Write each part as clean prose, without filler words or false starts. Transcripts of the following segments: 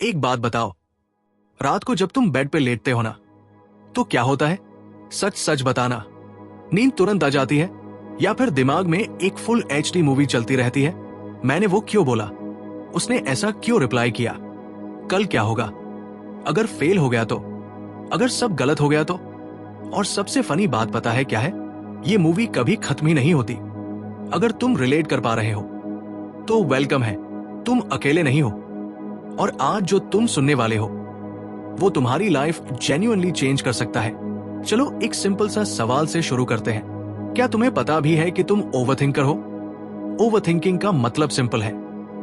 एक बात बताओ, रात को जब तुम बेड पे लेटते हो ना, तो क्या होता है? सच सच बताना, नींद तुरंत आ जाती है या फिर दिमाग में एक फुल एचडी मूवी चलती रहती है? मैंने वो क्यों बोला, उसने ऐसा क्यों रिप्लाई किया, कल क्या होगा, अगर फेल हो गया तो, अगर सब गलत हो गया तो? और सबसे फनी बात पता है क्या है? ये मूवी कभी खत्म ही नहीं होती। अगर तुम रिलेट कर पा रहे हो तो वेलकम है, तुम अकेले नहीं हो। और आज जो तुम सुनने वाले हो वो तुम्हारी लाइफ जेन्युइनली चेंज कर सकता है। चलो एक सिंपल सा सवाल से शुरू करते हैं। क्या तुम्हें पता भी है कि तुम ओवरथिंकर हो? ओवरथिंकिंग का मतलब सिंपल है,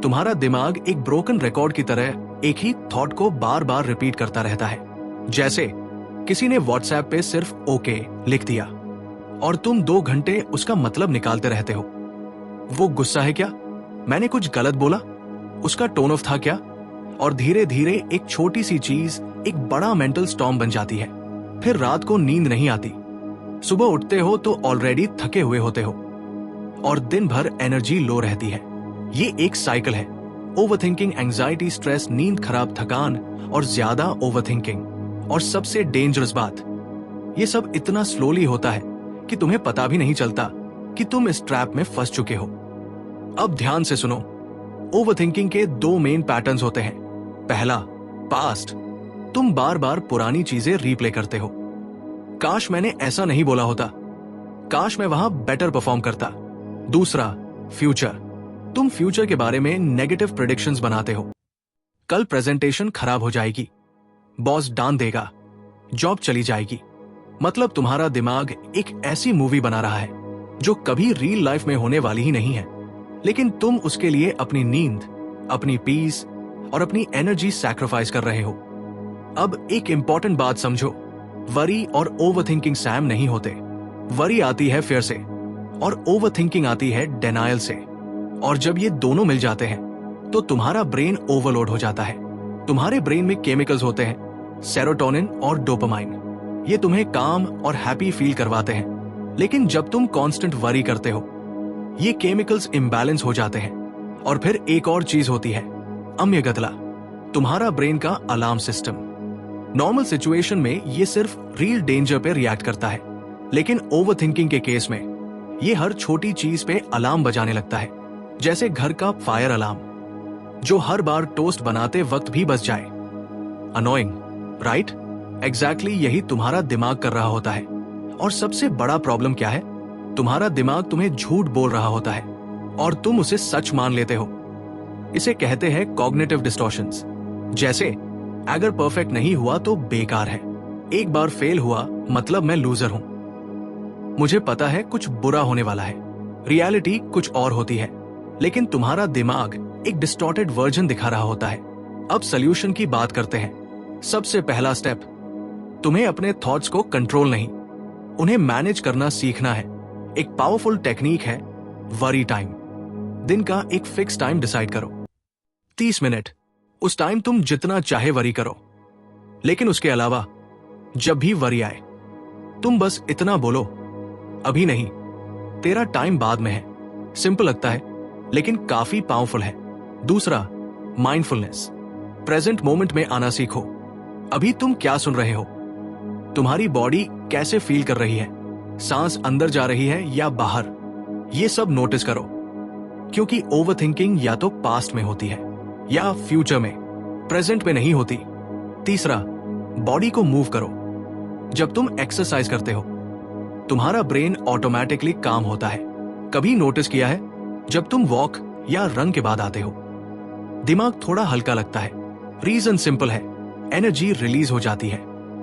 तुम्हारा दिमाग एक ब्रोकन रिकॉर्ड की तरह एक ही थॉट को बार बार रिपीट करता रहता है। जैसे किसी ने व्हाट्सएप पे सिर्फ ओके लिख दिया और तुम 2 घंटे उसका मतलब निकालते रहते हो। वो गुस्सा है क्या? मैंने कुछ गलत बोला? उसका टोन ऑफ था क्या? और धीरे धीरे एक छोटी सी चीज एक बड़ा मेंटल स्टॉर्म बन जाती है। फिर रात को नींद नहीं आती, सुबह उठते हो तो ऑलरेडी थके हुए होते हो और दिन भर एनर्जी लो रहती है। ये एक साइकिल है, ओवरथिंकिंग, एंजाइटी, स्ट्रेस, नींद खराब, थकान और ज्यादा ओवरथिंकिंग। और सबसे डेंजरस बात, ये सब इतना स्लोली होता है कि तुम्हें पता भी नहीं चलता कि तुम इस ट्रैप में फंस चुके हो। अब ध्यान से सुनो, ओवरथिंकिंग के 2 मेन पैटर्न्स होते हैं। पहला, पास्ट, तुम बार बार पुरानी चीजें रीप्ले करते हो। काश मैंने ऐसा नहीं बोला होता, काश मैं वहां बेटर परफॉर्म करता। दूसरा, फ्यूचर, तुम फ्यूचर के बारे में नेगेटिव प्रेडिक्शंस बनाते हो। कल प्रेजेंटेशन खराब हो जाएगी, बॉस डांट देगा, जॉब चली जाएगी। मतलब तुम्हारा दिमाग एक ऐसी मूवी बना रहा है जो कभी रियल लाइफ में होने वाली ही नहीं है, लेकिन तुम उसके लिए अपनी नींद, अपनी पीस और अपनी एनर्जी सैक्रिफाइस कर रहे हो। अब एक इंपॉर्टेंट बात समझो, वरी और ओवरथिंकिंग सैम नहीं होते। वरी आती है फियर से और ओवरथिंकिंग आती है डिनायल से। और जब ये दोनों मिल जाते हैं तो तुम्हारा ब्रेन ओवरलोड हो जाता है। तुम्हारे ब्रेन में केमिकल्स होते हैं, सेरोटोनिन और डोपामाइन। ये तुम्हें काम और हैप्पी फील करवाते हैं, लेकिन जब तुम कांस्टेंट वरी करते हो ये केमिकल्स इम्बैलेंस हो जाते हैं। और फिर एक और चीज होती है, अम्यगदला, तुम्हारा ब्रेन का अलार्म सिस्टम। नॉर्मल सिचुएशन में ये सिर्फ रियल डेंजर पे रिएक्ट करता है, लेकिन ओवरथिंकिंग के केस में ये हर छोटी चीज पे अलार्म बजाने लगता है। जैसे घर का फायर अलार्म, जो हर बार टोस्ट बनाते वक्त भी बज जाए। Annoying, right? एग्जैक्टली यही तुम्हारा दिमाग कर रहा होता है। और सबसे बड़ा प्रॉब्लम क्या है? तुम्हारा दिमाग तुम्हें झूठ बोल रहा होता है और तुम उसे सच मान लेते हो। इसे कहते हैं कॉग्निटिव डिस्टॉर्शंस। जैसे अगर परफेक्ट नहीं हुआ तो बेकार है, एक बार फेल हुआ मतलब मैं लूजर हूं, मुझे पता है कुछ बुरा होने वाला है। रियलिटी कुछ और होती है, लेकिन तुम्हारा दिमाग एक डिस्टॉर्टेड वर्जन दिखा रहा होता है। अब सॉल्यूशन की बात करते हैं। सबसे पहला स्टेप, तुम्हें अपने थॉट्स को कंट्रोल नहीं, उन्हें मैनेज करना सीखना है। एक पावरफुल टेक्निक है वरी टाइम। दिन का एक फिक्स टाइम डिसाइड करो, 30 मिनट। उस टाइम तुम जितना चाहे वरी करो, लेकिन उसके अलावा जब भी वरी आए तुम बस इतना बोलो, अभी नहीं, तेरा टाइम बाद में है। सिंपल लगता है लेकिन काफी पावरफुल है। दूसरा, माइंडफुलनेस, प्रेजेंट मोमेंट में आना सीखो। अभी तुम क्या सुन रहे हो, तुम्हारी बॉडी कैसे फील कर रही है, सांस अंदर जा रही है या बाहर, ये सब नोटिस करो। क्योंकि ओवरथिंकिंग या तो पास्ट में होती है या फ्यूचर में, प्रेजेंट में नहीं होती। तीसरा, बॉडी को मूव करो। जब तुम एक्सरसाइज करते हो तुम्हारा ब्रेन ऑटोमेटिकली काम होता है। कभी नोटिस किया है, जब तुम वॉक या रन के बाद आते हो दिमाग थोड़ा हल्का लगता है। रीजन सिंपल है, एनर्जी रिलीज हो जाती है।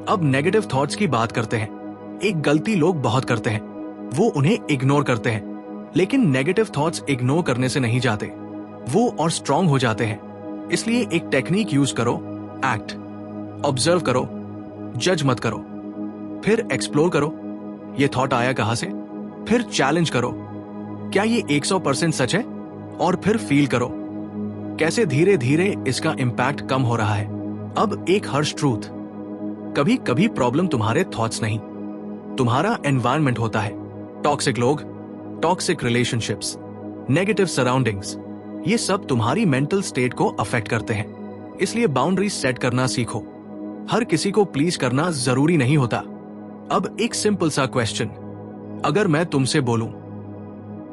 अब नेगेटिव थॉट्स की बात करते हैं। एक गलती लोग बहुत करते हैं, वो उन्हें इग्नोर करते हैं। लेकिन नेगेटिव थॉट्स इग्नोर करने से नहीं जाते, वो और स्ट्रांग हो जाते हैं। इसलिए एक टेक्निक यूज करो, एक्ट, ऑब्जर्व करो, जज मत करो, फिर एक्सप्लोर करो, ये थॉट आया कहां से, फिर चैलेंज करो, क्या ये 100% सच है, और फिर फील करो कैसे धीरे धीरे इसका इंपैक्ट कम हो रहा है। अब एक हर्ष ट्रूथ, कभी कभी प्रॉब्लम तुम्हारे थॉट्स नहीं, तुम्हारा एनवायरनमेंट होता है। टॉक्सिक लोग, टॉक्सिक रिलेशनशिप्स, नेगेटिव सराउंडिंग्स, ये सब तुम्हारी मेंटल स्टेट को अफेक्ट करते हैं। इसलिए बाउंड्री सेट करना सीखो। हर किसी को प्लीज करना जरूरी नहीं होता। अब एक सिंपल सा क्वेश्चन, अगर मैं तुमसे बोलूं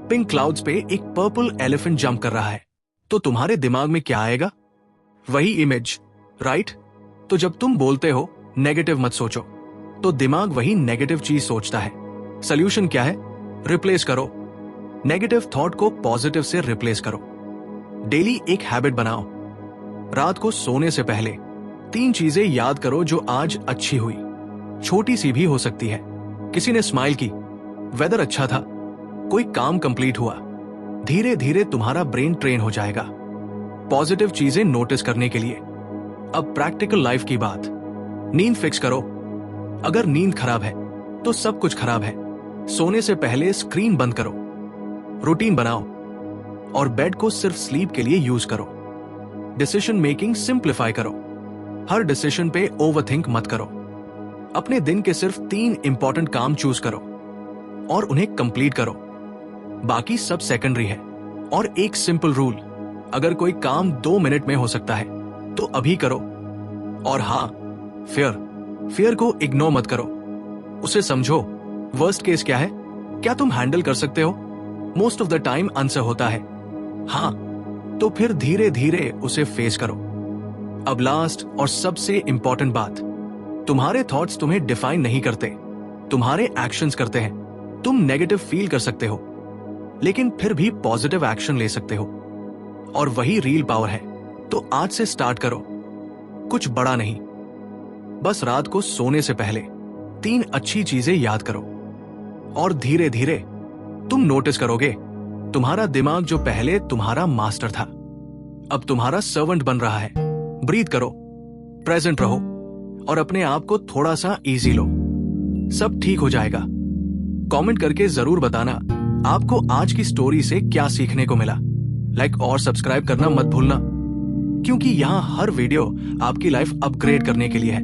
पिंक क्लाउड्स पे एक पर्पल एलिफेंट जंप कर रहा है, तो तुम्हारे दिमाग में क्या आएगा? वही इमेज, राइट? तो जब तुम बोलते हो नेगेटिव मत सोचो, तो दिमाग वही नेगेटिव चीज सोचता है। सॉल्यूशन क्या है? रिप्लेस करो। नेगेटिव थॉट को पॉजिटिव से रिप्लेस करो। डेली एक हैबिट बनाओ। रात को सोने से पहले 3 चीजें याद करो जो आज अच्छी हुई। छोटी सी भी हो सकती है। किसी ने स्माइल की, वेदर अच्छा था, कोई काम कंप्लीट हुआ। धीरे धीरे तुम्हारा ब्रेन ट्रेन हो जाएगा पॉजिटिव चीजें नोटिस करने के लिए। अब प्रैक्टिकल लाइफ की बात, नींद फिक्स करो। अगर नींद खराब है तो सब कुछ खराब है। सोने से पहले स्क्रीन बंद करो। रूटीन बनाओ और बेड को सिर्फ स्लीप के लिए यूज करो। डिसीजन मेकिंग सिंप्लीफाई करो। हर डिसीजन पे ओवरथिंक मत करो। अपने दिन के सिर्फ 3 इंपॉर्टेंट काम चूज करो और उन्हें कंप्लीट करो। बाकी सब सेकेंडरी है। और एक सिंपल रूल, अगर कोई काम 2 मिनट में हो सकता है तो अभी करो। और हां, फियर को इग्नोर मत करो। उसे समझो, वर्स्ट केस क्या है, क्या तुम हैंडल कर सकते हो? Most of the time answer होता है हां, तो फिर धीरे धीरे उसे फेस करो। अब लास्ट और सबसे इंपॉर्टेंट बात, तुम्हारे थॉट्स तुम्हें डिफाइन नहीं करते, तुम्हारे एक्शंस करते हैं। तुम नेगेटिव फील कर सकते हो, लेकिन फिर भी पॉजिटिव एक्शन ले सकते हो, और वही रियल पावर है। तो आज से स्टार्ट करो। कुछ बड़ा नहीं, बस रात को सोने से पहले 3 अच्छी चीजें याद करो, और धीरे धीरे तुम नोटिस करोगे तुम्हारा दिमाग जो पहले तुम्हारा मास्टर था, अब तुम्हारा सर्वेंट बन रहा है। ब्रीथ करो, प्रेजेंट रहो, और अपने आप को थोड़ा सा इजी लो। सब ठीक हो जाएगा। कमेंट करके जरूर बताना आपको आज की स्टोरी से क्या सीखने को मिला। लाइक और सब्सक्राइब करना मत भूलना, क्योंकि यहाँ हर वीडियो आपकी लाइफ अपग्रेड करने के लिए है।